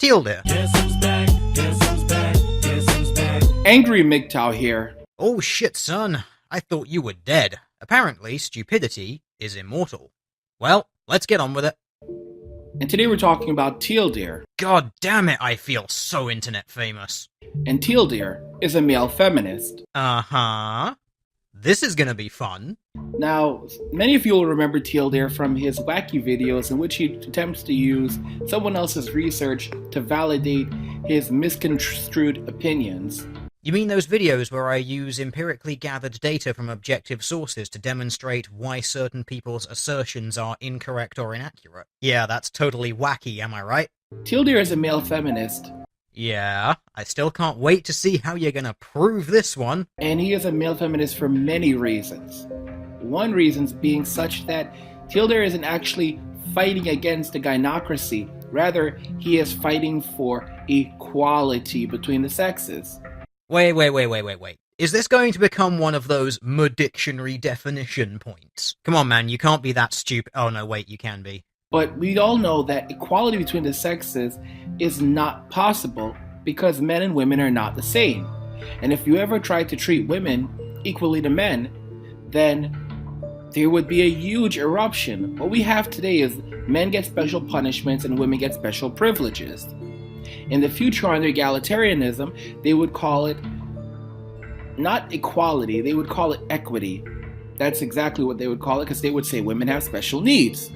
Teal dear. Guess who's back? Guess who's back? Guess who's back? AngryMGTOW here. Oh shit, son. I thought you were dead. Apparently, stupidity is immortal. Well, let's get on with it. And today we're talking about Teal Deer. God damn it, I feel so internet famous. And Teal Deer is a male feminist. Uh-huh. This is gonna be fun. Now, many of you will remember Teal Deer from his wacky videos in which he attempts to use someone else's research to validate his misconstrued opinions. You mean those videos where I use empirically gathered data from objective sources to demonstrate why certain people's assertions are incorrect or inaccurate? Yeah, that's totally wacky, am I right? Teal Deer is a male feminist. Yeah, I still can't wait to see how you're gonna prove this one. And he is a male feminist for many reasons. One reason being such that Teal Deer isn't actually fighting against the gynocracy. Rather, he is fighting for equality between the sexes. Wait. Is this going to become one of those dictionary definition points? Come on, man, you can't be that stupid. Oh, no, wait, you can be. But we all know that equality between the sexes is not possible because men and women are not the same. And if you ever try to treat women equally to men, then there would be a huge eruption. What we have today is men get special punishments and women get special privileges. In the future, under egalitarianism, they would call it not equality, they would call it equity. That's exactly what they would call it, because they would say women have special needs.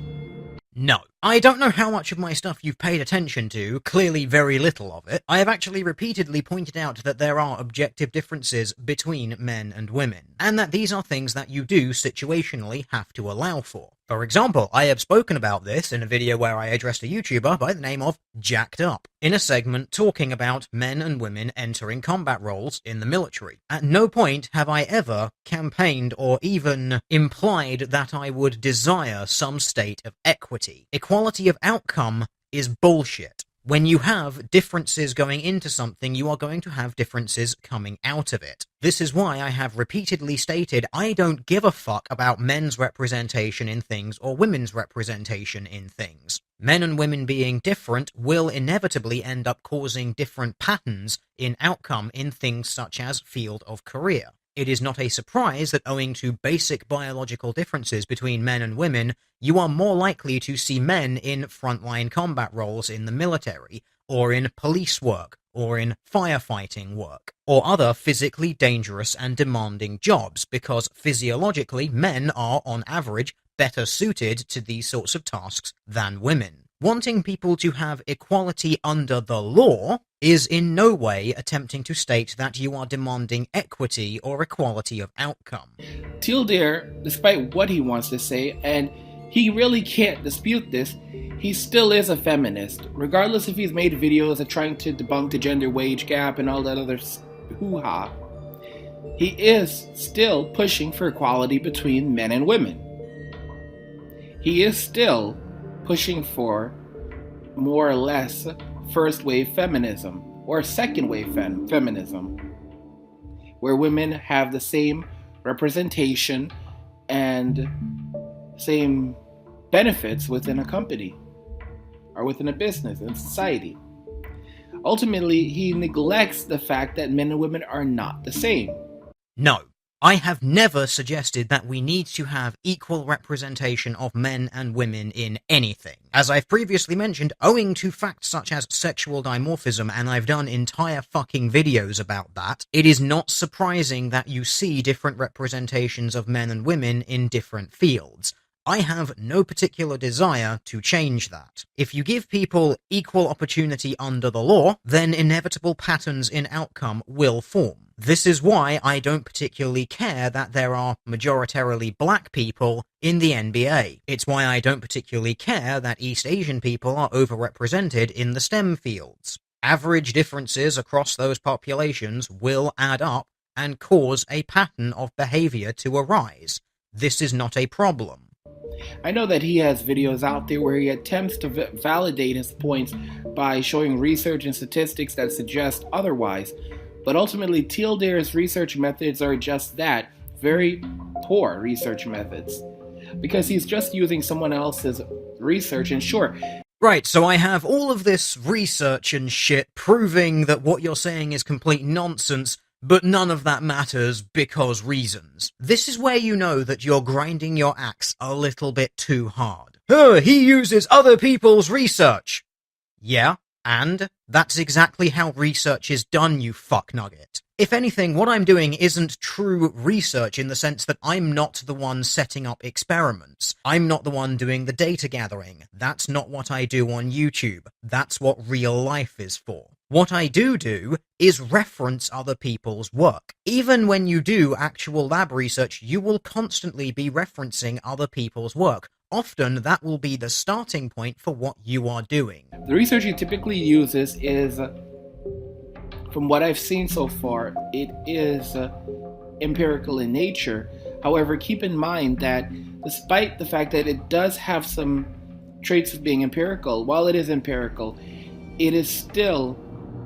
No. I don't know how much of my stuff you've paid attention to, clearly very little of it. I have actually repeatedly pointed out that there are objective differences between men and women, and that these are things that you do situationally have to allow for. For example, I have spoken about this in a video where I addressed a YouTuber by the name of Jacked Up, in a segment talking about men and women entering combat roles in the military. At no point have I ever campaigned or even implied that I would desire some state of equity. Equality of outcome is bullshit. When you have differences going into something, you are going to have differences coming out of it. This is why I have repeatedly stated I don't give a fuck about men's representation in things or women's representation in things. Men and women being different will inevitably end up causing different patterns in outcome in things such as field of career. It is not a surprise that owing to basic biological differences between men and women, you are more likely to see men in frontline combat roles in the military, or in police work, or in firefighting work, or other physically dangerous and demanding jobs, because physiologically men are, on average, better suited to these sorts of tasks than women. Wanting people to have equality under the law is in no way attempting to state that you are demanding equity or equality of outcome. Teal Deer, despite what he wants to say, and he really can't dispute this, he still is a feminist. Regardless if he's made videos of trying to debunk the gender wage gap and all that other hoo-ha, he is still pushing for equality between men and women. He is still pushing for more or less first wave feminism or second wave feminism, where women have the same representation and same benefits within a company or within a business and society. Ultimately, he neglects the fact that men and women are not the same. No. I have never suggested that we need to have equal representation of men and women in anything. As I've previously mentioned, owing to facts such as sexual dimorphism, and I've done entire fucking videos about that, it is not surprising that you see different representations of men and women in different fields. I have no particular desire to change that. If you give people equal opportunity under the law, then inevitable patterns in outcome will form. This is why I don't particularly care that there are majoritarily black people in the NBA. It's why I don't particularly care that East Asian people are overrepresented in the STEM fields. Average differences across those populations will add up and cause a pattern of behavior to arise. This is not a problem. I know that he has videos out there where he attempts to validate his points by showing research and statistics that suggest otherwise, but ultimately Teal Deer's research methods are just that, very poor research methods, because he's just using someone else's research. And sure, Right, so I have all of this research and shit proving that what you're saying is complete nonsense, but none of that matters because reasons. This is where you know that you're grinding your axe a little bit too hard. He uses other people's research! Yeah, and that's exactly how research is done, you fucknugget. If anything, what I'm doing isn't true research in the sense that I'm not the one setting up experiments. I'm not the one doing the data gathering. That's not what I do on YouTube. That's what real life is for. What I do is reference other people's work. Even when you do actual lab research, you will constantly be referencing other people's work. Often, that will be the starting point for what you are doing. The research he typically uses is, from what I've seen so far, it is empirical in nature. However, keep in mind that despite the fact that it does have some traits of being empirical, while it is empirical, it is still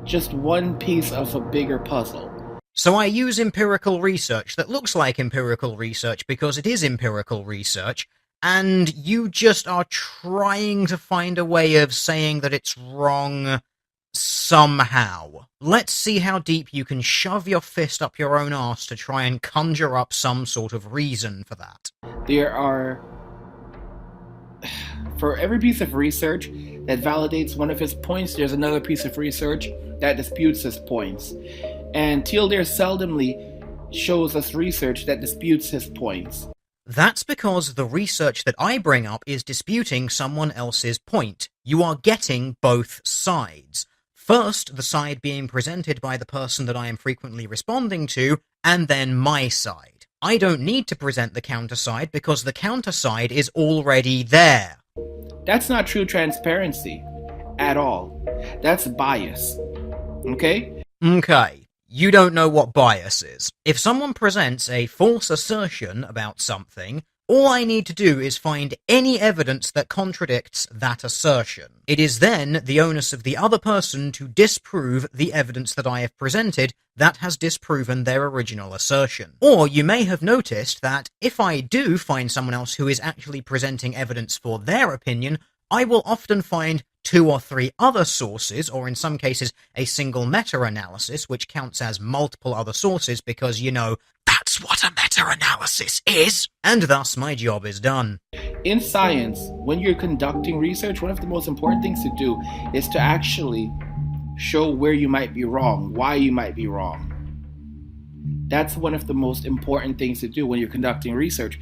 just one piece of a bigger puzzle. So I use empirical research that looks like empirical research because it is empirical research, and you just are trying to find a way of saying that it's wrong somehow. Let's see how deep you can shove your fist up your own arse to try and conjure up some sort of reason for that. There are... For every piece of research that validates one of his points, there's another piece of research that disputes his points. And Tilder seldomly shows us research that disputes his points. That's because the research that I bring up is disputing someone else's point. You are getting both sides. First, the side being presented by the person that I am frequently responding to, and then my side. I don't need to present the counter side because the counter side is already there. That's not true transparency at all. That's bias. Okay? Okay. You don't know what bias is. If someone presents a false assertion about something, all I need to do is find any evidence that contradicts that assertion. It is then the onus of the other person to disprove the evidence that I have presented that has disproven their original assertion. Or you may have noticed that if I do find someone else who is actually presenting evidence for their opinion, I will often find 2 or 3 other sources, or in some cases a single meta-analysis, which counts as multiple other sources because, you know, that's what a meta-analysis is, and thus my job is done. In science, when you're conducting research, one of the most important things to do is to actually show where you might be wrong, why you might be wrong. That's one of the most important things to do when you're conducting research.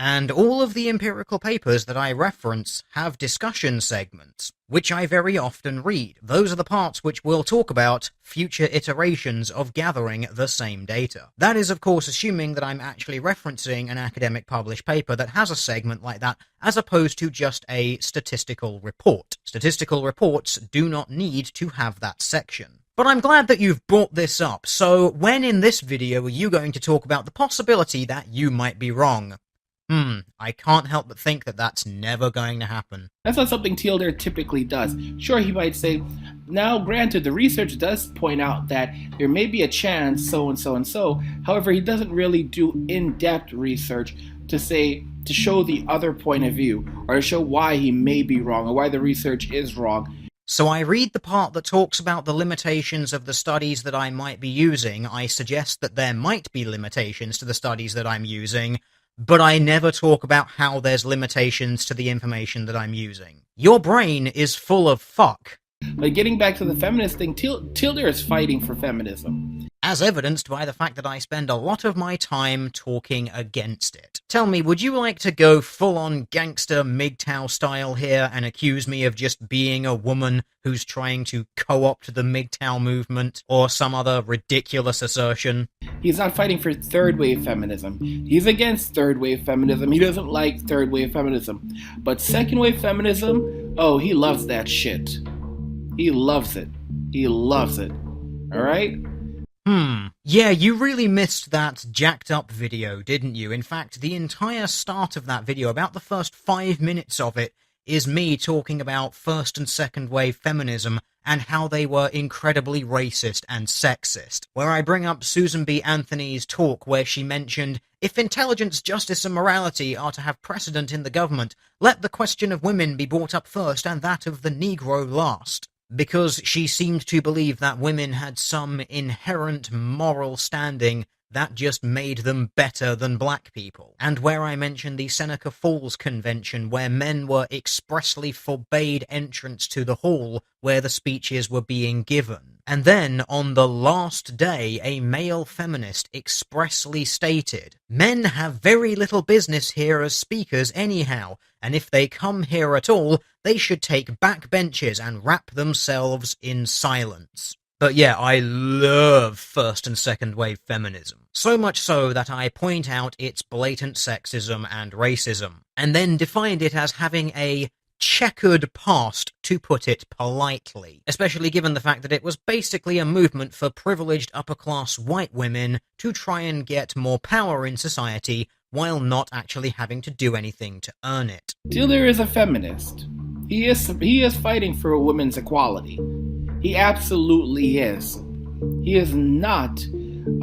And all of the empirical papers that I reference have discussion segments, which I very often read. Those are the parts which will talk about future iterations of gathering the same data. That is, of course, assuming that I'm actually referencing an academic published paper that has a segment like that, as opposed to just a statistical report. Statistical reports do not need to have that section. But I'm glad that you've brought this up, so when in this video are you going to talk about the possibility that you might be wrong? I can't help but think that that's never going to happen. That's not something Tilder typically does. Sure, he might say, now granted, the research does point out that there may be a chance so and so and so. However, he doesn't really do in-depth research to show the other point of view, or to show why he may be wrong, or why the research is wrong. So I read the part that talks about the limitations of the studies that I might be using. I suggest that there might be limitations to the studies that I'm using, but I never talk about how there's limitations to the information that I'm using. Your brain is full of fuck. But getting back to the feminist thing, Tilder is fighting for feminism. As evidenced by the fact that I spend a lot of my time talking against it. Tell me, would you like to go full-on gangster MGTOW style here and accuse me of just being a woman who's trying to co-opt the MGTOW movement, or some other ridiculous assertion? He's not fighting for third-wave feminism. He's against third-wave feminism. He doesn't like third-wave feminism. But second-wave feminism, oh, he loves that shit. He loves it. He loves it. Alright? Yeah, you really missed that jacked up video, didn't you? In fact, the entire start of that video, about the first 5 minutes of it, is me talking about first and second wave feminism and how they were incredibly racist and sexist, where I bring up Susan B. Anthony's talk where she mentioned, if intelligence, justice, and morality are to have precedent in the government, let the question of women be brought up first and that of the Negro last. Because she seemed to believe that women had some inherent moral standing that just made them better than black people. And where I mentioned the Seneca Falls Convention, where men were expressly forbade entrance to the hall where the speeches were being given. And then, on the last day, a male feminist expressly stated, men have very little business here as speakers anyhow, and if they come here at all, they should take back benches and wrap themselves in silence. But yeah, I love first and second wave feminism. So much so that I point out its blatant sexism and racism, and then defined it as having a checkered past, to put it politely. Especially given the fact that it was basically a movement for privileged upper-class white women to try and get more power in society while not actually having to do anything to earn it. Tilder is a feminist. He is fighting for women's equality. He absolutely is. He is not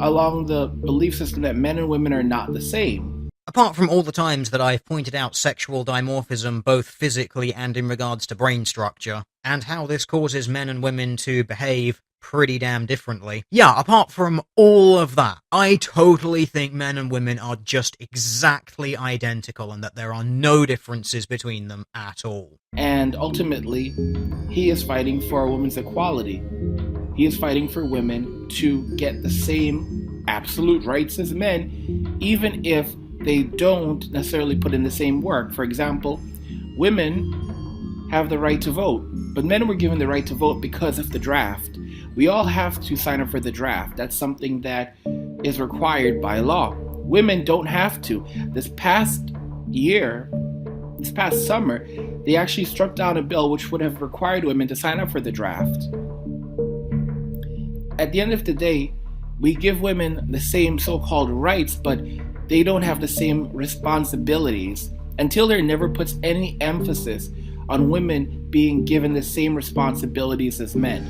along the belief system that men and women are not the same. Apart from all the times that I've pointed out sexual dimorphism both physically and in regards to brain structure, and how this causes men and women to behave pretty damn differently. Yeah, apart from all of that, I totally think men and women are just exactly identical and that there are no differences between them at all. And ultimately, he is fighting for a woman's equality. He is fighting for women to get the same absolute rights as men, even if they don't necessarily put in the same work. For example, women have the right to vote, but men were given the right to vote because of the draft. We all have to sign up for the draft. That's something that is required by law. Women don't have to. This past summer, they actually struck down a bill which would have required women to sign up for the draft. At the end of the day, we give women the same so-called rights, but they don't have the same responsibilities. Until there never puts any emphasis on women being given the same responsibilities as men.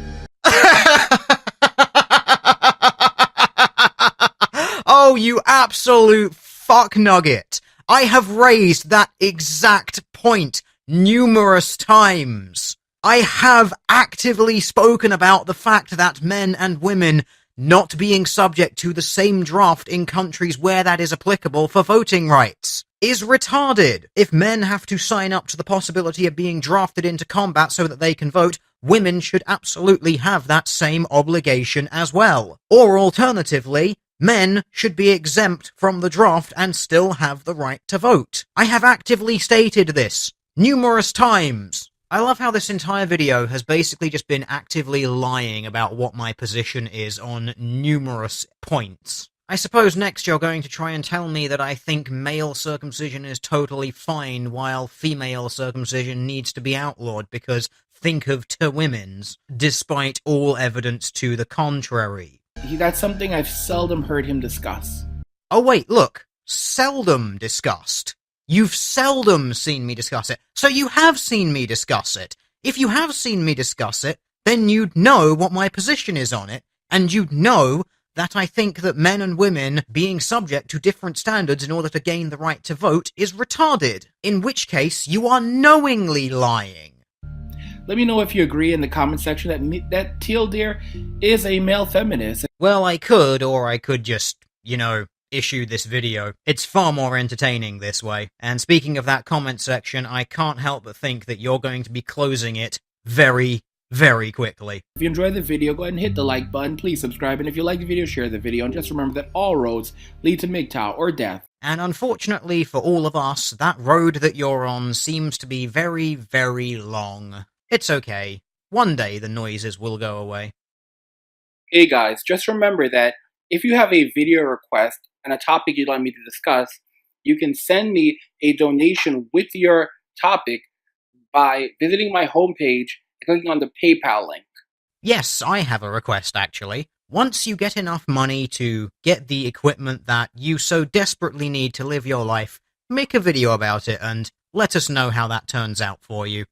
Oh, you absolute fuck nugget! I have raised that exact point numerous times. I have actively spoken about the fact that men and women not being subject to the same draft in countries where that is applicable for voting rights is retarded. If men have to sign up to the possibility of being drafted into combat so that they can vote, women should absolutely have that same obligation as well. Or alternatively, men should be exempt from the draft and still have the right to vote. I have actively stated this numerous times. I love how this entire video has basically just been actively lying about what my position is on numerous points. I suppose next you're going to try and tell me that I think male circumcision is totally fine while female circumcision needs to be outlawed because think of two women's, despite all evidence to the contrary. That's something I've seldom heard him discuss. Oh wait, look. Seldom discussed. You've seldom seen me discuss it, so you have seen me discuss it. If you have seen me discuss it, then you'd know what my position is on it, and you'd know that I think that men and women being subject to different standards in order to gain the right to vote is retarded, in which case you are knowingly lying. Let me know if you agree in the comment section that Teal Deer is a male feminist. Well, I could, or I could just, issue this video. It's far more entertaining this way. And speaking of that comment section, I can't help but think that you're going to be closing it very, very quickly. If you enjoyed the video, go ahead and hit the like button. Please subscribe, and if you like the video, share the video. And just remember that all roads lead to MGTOW or death. And unfortunately for all of us, that road that you're on seems to be very, very long. It's okay. One day the noises will go away. Hey guys, just remember that if you have a video request and a topic you'd like me to discuss, you can send me a donation with your topic by visiting my homepage and clicking on the PayPal link. Yes, I have a request actually. Once you get enough money to get the equipment that you so desperately need to live your life, make a video about it and let us know how that turns out for you.